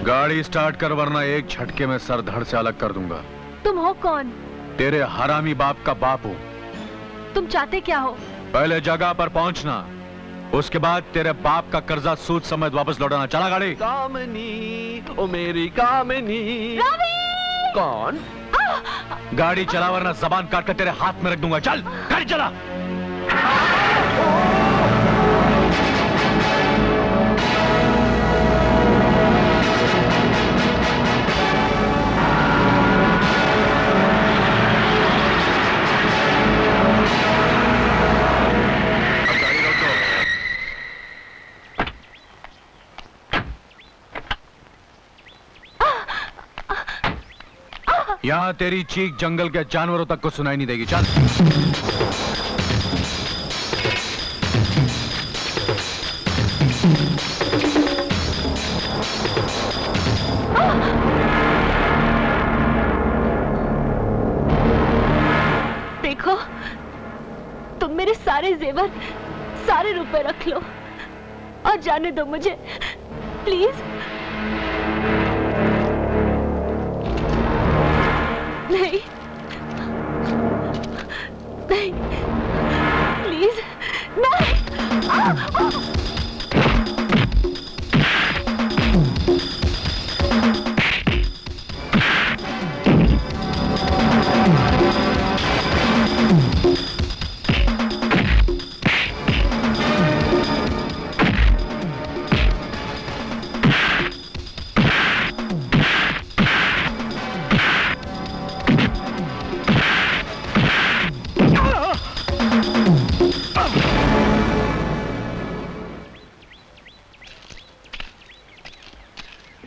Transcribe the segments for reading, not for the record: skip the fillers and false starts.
गाड़ी स्टार्ट कर वरना एक झटके में सर धड़ से अलग कर दूंगा। तुम हो कौन? तेरे हरामी बाप का बाप हूँ। तुम चाहते क्या हो? पहले जगह पर पहुंचना, उसके बाद तेरे बाप का कर्जा सूद समेत वापस लौटाना। चला गाड़ी। कामनी, ओ मेरी कामनी। रवि! कौन? गाड़ी चला वरना जबान काट कर तेरे हाथ में रख दूंगा। चल गाड़ी चला। यहां तेरी चीख जंगल के जानवरों तक को सुनाई नहीं देगी। चल। देखो, तुम मेरे सारे जेवर, सारे रुपए रख लो और जाने दो मुझे, प्लीज। नहीं, नहीं, प्लीज, नहीं।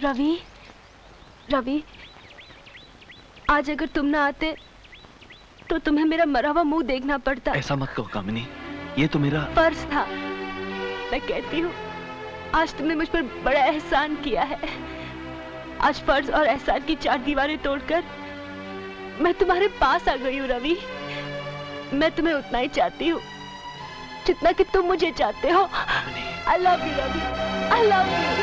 रवि, रवि, आज अगर तुम ना आते तो तुम्हें मेरा मरा हुआ मुंह देखना पड़ता। ऐसा मत कहो कामिनी, ये तो मेरा फर्ज था। मैं कहती हूँ, आज तुमने मुझ पर बड़ा एहसान किया है। आज फर्ज और एहसान की 4 दीवारें तोड़कर मैं तुम्हारे पास आ गई हूँ रवि। मैं तुम्हें उतना ही चाहती हूँ जितना कि तुम मुझे चाहते हो। I love you Ravi, I love you।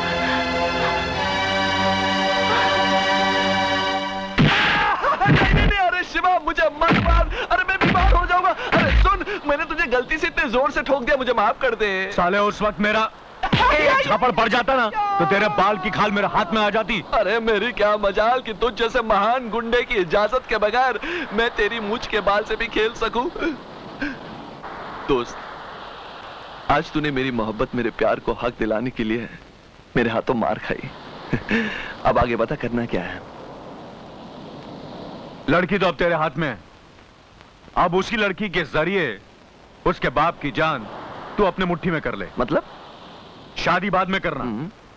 नहीं, अरे शिवा मुझे मत मार, अरे मैं बीमार हो जाऊंगा। अरे सुन, मैंने तुझे गलती से इतने जोर से ठोक दिया, मुझे माफ कर दे। साले उस वक्त मेरा एक छापड़ पड़ जाता ना तो तेरे बाल की खाल मेरे हाथ में आ जाती। अरे मेरी क्या मजाल कि तुझ जैसे महान गुंडे की इजाजत के बगैर मैं तेरी मूंछ के बाल से भी खेल सकूं। दोस्त, आज तूने मेरी मोहब्बत, मेरे प्यार को हक दिलाने के लिए मेरे हाथों मार खाई। अब आगे बता करना क्या है? लड़की तो अब तेरे हाथ में है। अब उसी लड़की के जरिए उसके बाप की जान तू अपने मुट्ठी में कर ले। मतलब? शादी बाद में करना,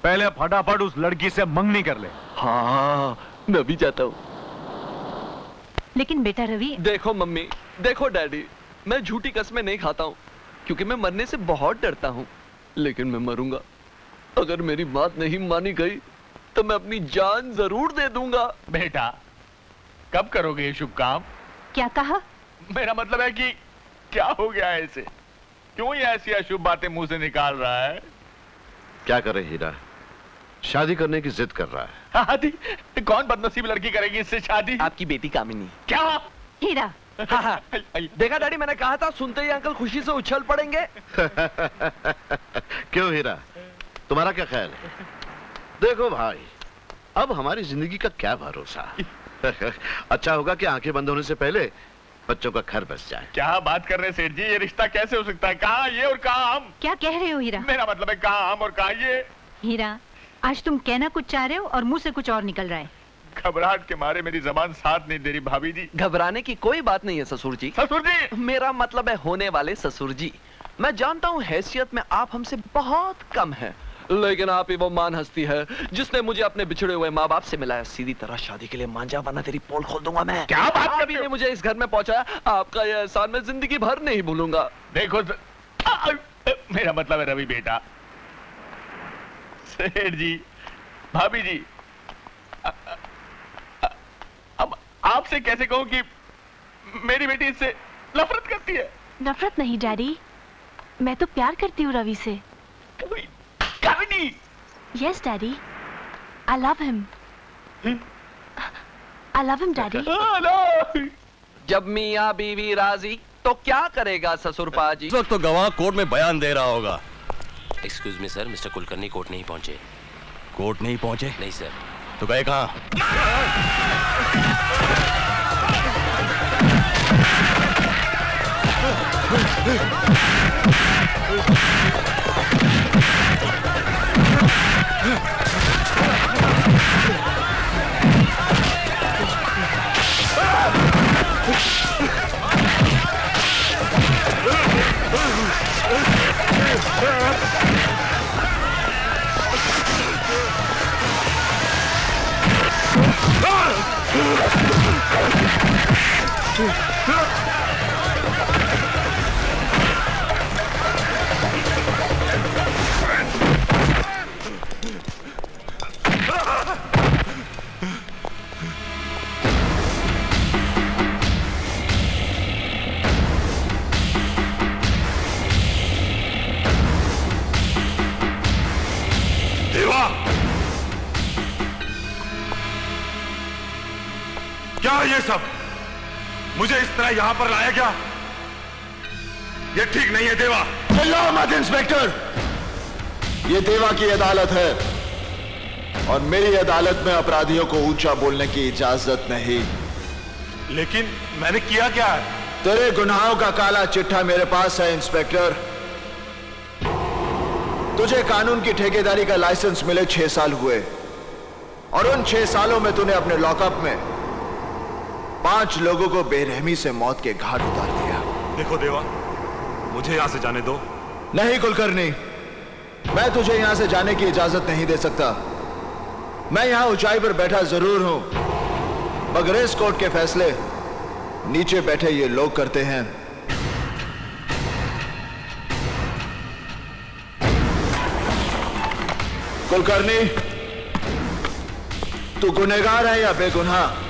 पहले फटाफट उस लड़की से मंगनी कर ले। हाँ, मैं भी चाहता हूँ। लेकिन बेटा रवि। देखो मम्मी, देखो डैडी, मैं झूठी कस्में नहीं खाता हूँ क्योंकि मैं मरने से बहुत डरता हूँ, लेकिन मैं मरूंगा। अगर मेरी बात नहीं मानी गई तो मैं अपनी जान जरूर दे दूंगा। बेटा, कब करोगे ये शुभ काम? क्या कहा? मेरा मतलब है कि क्या हो गया है इसे? क्यों ये ऐसी अशुभ बातें मुंह से निकाल रहा है? क्या करे हीरा, शादी करने की जिद कर रहा है। शादी? कौन बदनसीब लड़की करेगी इससे शादी? आपकी बेटी कामिनी। क्या? हीरा। हाँ, देखा डैडी, मैंने कहा था, सुनते ही अंकल खुशी से उछल पड़ेंगे। क्यों हीरा, तुम्हारा क्या ख्याल है? देखो भाई, अब हमारी जिंदगी का क्या भरोसा। अच्छा होगा कि आंखें बंद होने से पहले बच्चों का घर बस जाए। क्या बात कर रहे हैं सेठ जी, ये रिश्ता कैसे हो सकता है? कहाँ ये और कहाँ हम? क्या कह रहे हो हीरा? मेरा मतलब है कहाँ हम और कहाँ ये? हीरा, आज तुम कहना कुछ चाह रहे हो और मुंह से कुछ और निकल रहा है। घबराहट के मारे मेरी जबान साथ नहीं दे रही भाभी जी। घबराने की कोई बात नहीं है ससुर जी। ससुर जी? मेरा मतलब है होने वाले ससुर जी। मैं जानता हूँ हैसियत में आप हमसे बहुत कम हैं, लेकिन आप ही वो मान हस्ती है जिसने मुझे अपने बिछड़े हुए माँ बाप से मिलाया। सीधी तरह शादी के लिए मांझा बना तेरी पोल खोल दूंगा मैं। क्या बात कर रही हो? मुझे इस घर में पहुंचाया, आपका यह एहसान मैं जिंदगी भर नहीं भूलूंगा। देखो मेरा मतलब है रवि बेटा, सेठ जी, भाभी जी, अब आपसे कैसे कहूं कि मेरी बेटी इससे नफरत करती है? नफरत नहीं डैडी, मैं तो प्यार करती हूँ रवि से। Kamini. Yes daddy, I love him. I love him, Daddy. जब मियाँ बीवी राजी तो क्या करेगा ससुर पाजी? इस वक्त तो गवाह कोर्ट में बयान दे रहा होगा। Excuse me sir, mister Kulkarni court नहीं पहुंचे। कोर्ट नहीं पहुंचे? नहीं सर। तो गए कहाँ? ये सब मुझे इस तरह यहां पर लाया गया, ये ठीक नहीं है देवा। चिल्लाओ मत इंस्पेक्टर, ये देवा की अदालत है और मेरी अदालत में अपराधियों को ऊंचा बोलने की इजाजत नहीं। लेकिन मैंने किया क्या है? तेरे गुनाहों का काला चिट्ठा मेरे पास है इंस्पेक्टर। तुझे कानून की ठेकेदारी का लाइसेंस मिले 6 साल हुए और उन 6 सालों में तूने अपने लॉकअप में 5 लोगों को बेरहमी से मौत के घाट उतार दिया। देखो देवा, मुझे यहां से जाने दो। नहीं कुलकर्णी, मैं तुझे यहां से जाने की इजाजत नहीं दे सकता। मैं यहां ऊंचाई पर बैठा जरूर हूं, मगर इस कोर्ट के फैसले नीचे बैठे ये लोग करते हैं। कुलकर्णी, तू गुनहगार है या बेगुनाह,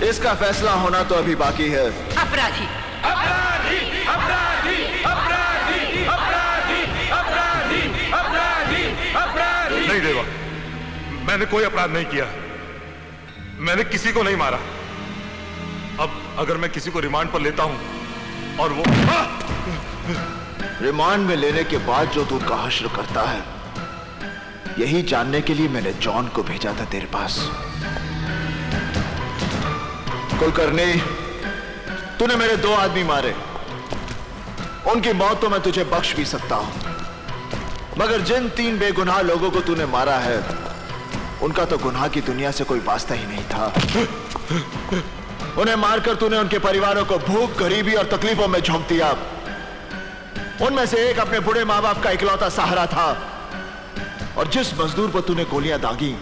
इसका फैसला होना तो अभी बाकी है। अपराधी अपराधी अपराधी अपराधी अपराधी अपराधी अपराधी अपराधी। नहीं देवा, मैंने कोई अपराध नहीं किया, मैंने किसी को नहीं मारा। अब अगर मैं किसी को रिमांड पर लेता हूं और वो रिमांड में लेने के बाद जो तू उनका हश्र करता है, यही जानने के लिए मैंने जॉन को भेजा था तेरे पास। कुलकर्णी, तूने मेरे 2 आदमी मारे, उनकी मौत तो मैं तुझे बख्श भी सकता हूं, मगर जिन 3 बेगुनाह लोगों को तूने मारा है, उनका तो गुनाह की दुनिया से कोई वास्ता ही नहीं था। उन्हें मारकर तूने उनके परिवारों को भूख, गरीबी और तकलीफों में झोंक दिया। उनमें से एक अपने बूढ़े मां बाप का इकलौता सहारा था, और जिस मजदूर पर तूने गोलियां दागी,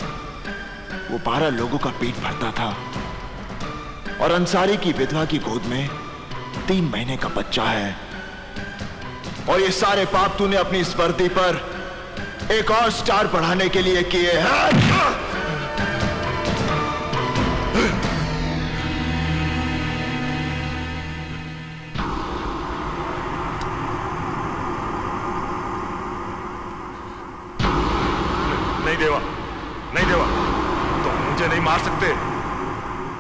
वो 12 लोगों का पेट भरता था, और अंसारी की विधवा की गोद में 3 महीने का बच्चा है। और ये सारे पाप तूने अपनी इस वर्दी पर एक और स्टार बढ़ाने के लिए किए हैं। नहीं देवा, नहीं देवा, तुम मुझे नहीं मार सकते।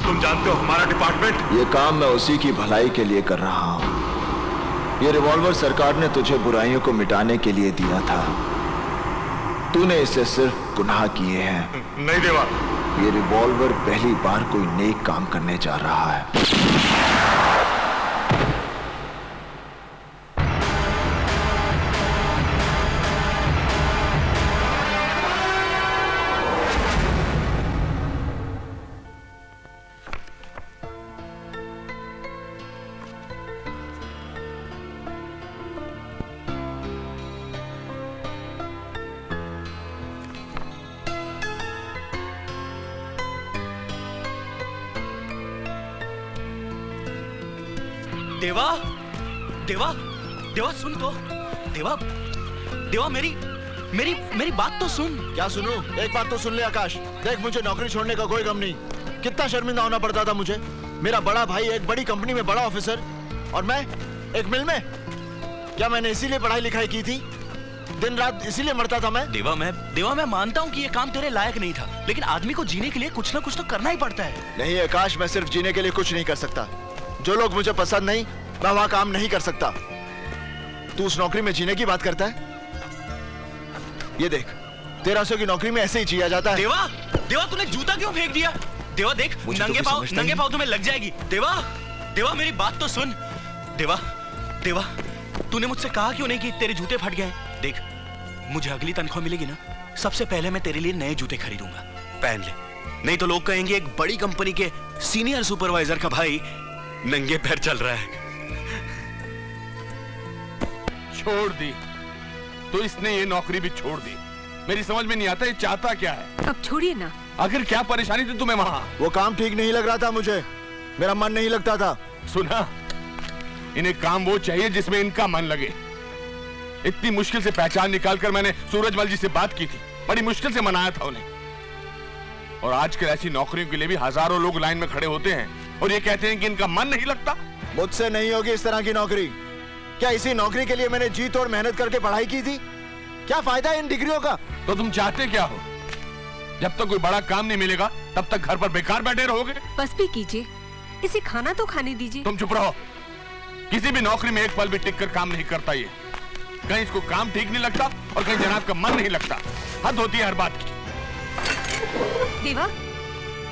तुम जानते हो हमारा डिपार्टमेंट। ये काम मैं उसी की भलाई के लिए कर रहा हूं। ये रिवॉल्वर सरकार ने तुझे बुराइयों को मिटाने के लिए दिया था, तूने इससे सिर्फ गुनाह किए हैं। नहीं देवा, ये रिवॉल्वर पहली बार कोई नेक काम करने जा रहा है। देवा, देवा, देवा सुन तो, देवा, देवा मेरी बात तो सुन। क्या सुनूं? एक बात तो सुन ले आकाश, देख मुझे नौकरी छोड़ने का कोई गम नहीं। कितना शर्मिंदा होना पड़ता था मुझे। मेरा बड़ा भाई एक बड़ी कंपनी में बड़ा ऑफिसर, और मैं एक मिल में। क्या मैंने इसीलिए पढ़ाई लिखाई की थी? दिन रात इसीलिए मरता था मैं। देवा मैं मानता हूँ कि ये काम तेरे लायक नहीं था, लेकिन आदमी को जीने के लिए कुछ ना कुछ तो करना ही पड़ता है। नहीं आकाश, मैं सिर्फ जीने के लिए कुछ नहीं कर सकता। जो लोग मुझे पसंद नहीं, मैं वहां काम नहीं कर सकता। तू उस नौकरी में जीने की बात करता है? ये देख, 1300 की नौकरी में ऐसे ही जिया जाता है। देवा तूने जूता क्यों फेंक दिया? देवा देख, नंगे पाँव तुम्हें लग जाएगी। देवा मेरी बात तो सुन। देवा तूने मुझसे कहा क्यों नहीं कि तेरे जूते फट गए? देख, मुझे अगली तनख्वाह मिलेगी ना, सबसे पहले मैं तेरे लिए नए जूते खरीदूंगा, पहन ले। नहीं तो लोग कहेंगे एक बड़ी कंपनी के सीनियर सुपरवाइजर का भाई नंगे पैर चल रहा है। छोड़ दी तो इसने ये नौकरी भी छोड़ दी। मेरी समझ में नहीं आता ये चाहता क्या है। अब छोड़िए ना। आखिर क्या परेशानी थी तुम्हें वहां? वो काम ठीक नहीं लग रहा था मुझे, मेरा मन नहीं लगता था। सुना, इन्हें काम वो चाहिए जिसमें इनका मन लगे। इतनी मुश्किल से पहचान निकालकर मैंने सूरजमल जी से बात की थी, बड़ी मुश्किल से मनाया था उन्हें। और आजकल ऐसी नौकरियों के लिए भी हजारों लोग लाइन में खड़े होते हैं और ये कहते हैं कि इनका मन नहीं लगता। मुझसे नहीं होगी इस तरह की नौकरी। क्या इसी नौकरी के लिए मैंने जी तोड़ मेहनत करके पढ़ाई की थी? क्या फायदा है इन डिग्रियों का? तो तुम चाहते क्या हो? जब तक कोई बड़ा काम नहीं मिलेगा तब तक घर पर बेकार बैठे रहोगे? बस भी कीजिए, इसे खाना तो खाने दीजिए। तुम चुप रहो। किसी भी नौकरी में एक पल भी टिक कर काम नहीं करता ये। कहीं इसको काम ठीक नहीं लगता और कहीं जनाब का मन नहीं लगता। हद होती है हर बात की।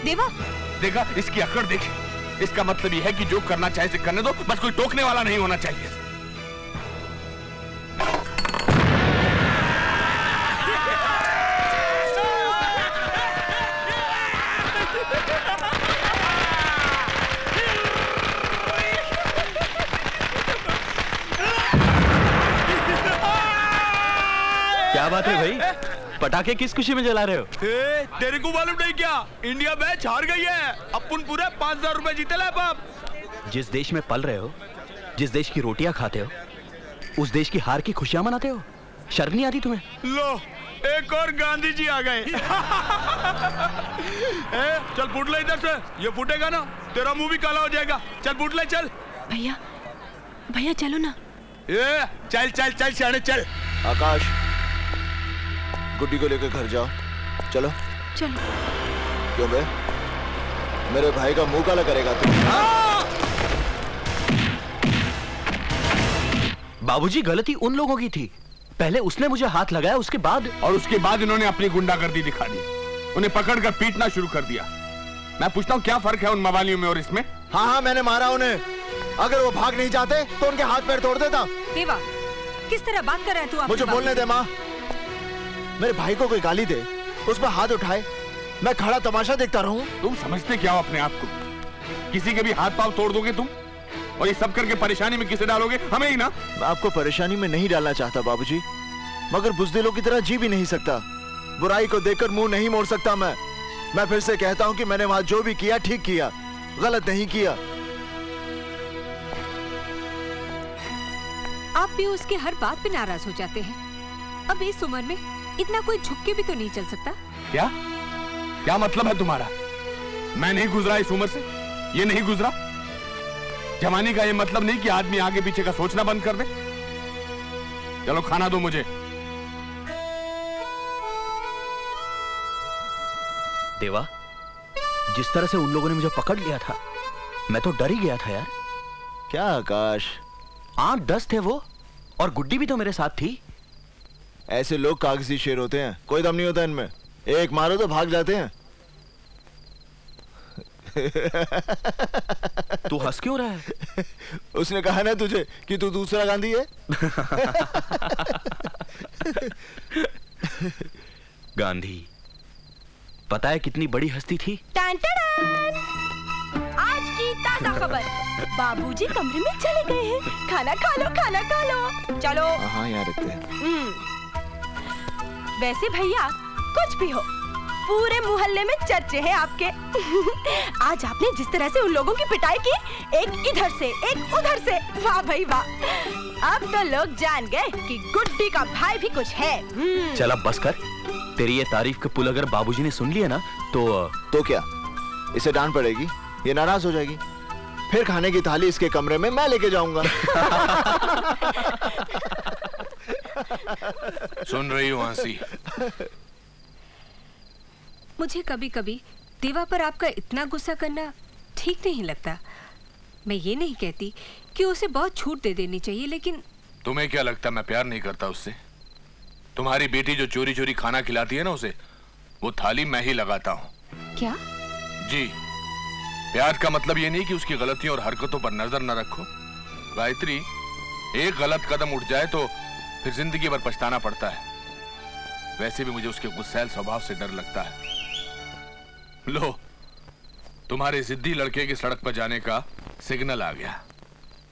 देवा देखा, इसकी अकड़ देखी। इसका मतलब ये है कि जो करना चाहे से करने दो, बस कोई टोकने वाला नहीं होना चाहिए। क्या बात है भाई, पटाखे किस खुशी में जला रहे हो? तेरे को मालूम नहीं क्या, इंडिया मैच हार गई है। अपन पूरे 5000 रुपए जीते ला बाप। जिस देश में पल रहे हो, जिस देश की रोटियां खाते हो, उस देश की हार की खुशियां मनाते हो। शर्म नहीं आती तुम्हें? लो, एक और गांधी जी आ गए। चल फुट ले इधर से, ये फूटेगा ना तेरा मुंह भी काला हो जाएगा। चल फुट ले, चल। भैया चलो ना। चल चल चल सियाने चल। आकाश, गुड्डी को लेकर घर जाओ। चलो चलो। क्यों बे, मेरे भाई का मुंह काला करेगा तू? बाबूजी, गलती उन लोगों की थी। पहले उसने मुझे हाथ लगाया, उसके बाद इन्होंने अपनी गुंडागर्दी दिखा दी। उन्हें पकड़कर पीटना शुरू कर दिया। मैं पूछता हूँ क्या फर्क है उन मवालियों में और इसमें? हाँ, मैंने मारा उन्हें। अगर वो भाग नहीं जाते तो उनके हाथ पैर तोड़ देता। देवा, किस तरह बात कर रहा है तू? मुझे बोलने दे माँ। मेरे भाई को कोई गाली दे, उस पर हाथ उठाए, मैं खड़ा तमाशा देखता रहूं? तुम समझते क्या हो अपने आप को? किसी के भी हाथ पांव तोड़ दोगे तुम, और ये सब करके परेशानी में किसे डालोगे? हमें ही ना। मैं आपको परेशानी में नहीं डालना चाहता बाबूजी, मगर बुज़दिलों की तरह जी भी नहीं सकता। बुराई को देखकर मुंह नहीं मोड़ सकता मैं फिर से कहता हूं कि मैंने वहां जो भी किया ठीक किया, गलत नहीं किया। आप भी उसके हर बात पे नाराज हो जाते हैं। अब इस उम्र में इतना कोई झुक के भी तो नहीं चल सकता। क्या मतलब है तुम्हारा? मैं नहीं गुजरा इस उम्र से, ये नहीं गुजरा। जवानी का ये मतलब नहीं कि आदमी आगे पीछे का सोचना बंद कर दे। चलो खाना दो मुझे। देवा, जिस तरह से उन लोगों ने मुझे पकड़ लिया था, मैं तो डर ही गया था यार। क्या आकाश? 8-10 थे वो, और गुड्डी भी तो मेरे साथ थी। ऐसे लोग कागजी शेर होते हैं, कोई दम नहीं होता इनमें। एक मारो तो भाग जाते हैं। तू हंस क्यों रहा है? उसने कहा ना तुझे कि तू दूसरा गांधी है। गांधी, पता है कितनी बड़ी हस्ती थी? आज की ताजा खबर, बाबूजी कमरे में चले गए हैं। खाना खा लो, खाना खा लो। चलो। हाँ, यहाँ रखते हैं। वैसे भैया, कुछ भी हो, पूरे मोहल्ले में चर्चे हैं आपके। आज आपने जिस तरह से उन लोगों की पिटाई की, एक इधर से एक उधर से, वाह भाई वाह। अब तो लोग जान गए कि गुड्डी का भाई भी कुछ है। चल अब बस कर। तेरी ये तारीफ का पुल अगर बाबूजी ने सुन लिया ना तो क्या इसे डांट पड़ेगी? ये नाराज हो जाएगी। फिर खाने की थाली इसके कमरे में मैं लेके जाऊंगा। सुन रही हूँ आंसी? मुझे कभी कभी देवा पर आपका इतना गुस्सा करना ठीक नहीं लगता। मैं ये नहीं कहती कि उसे बहुत छूट दे देनी चाहिए, लेकिन तुम्हें क्या लगता मैं प्यार नहीं करता उससे? तुम्हारी बेटी जो चोरी चोरी खाना खिलाती है ना उसे, वो थाली मैं ही लगाता हूँ। क्या? जी, प्यार का मतलब ये नहीं कि उसकी गलतियों और हरकतों पर नजर न रखो। गायत्री, एक गलत कदम उठ जाए तो फिर जिंदगी भर पछताना पड़ता है। वैसे भी मुझे उसके गुस्सैल स्वभाव से डर लगता है। लो, तुम्हारे जिद्दी लड़के की सड़क पर जाने का सिग्नल आ गया।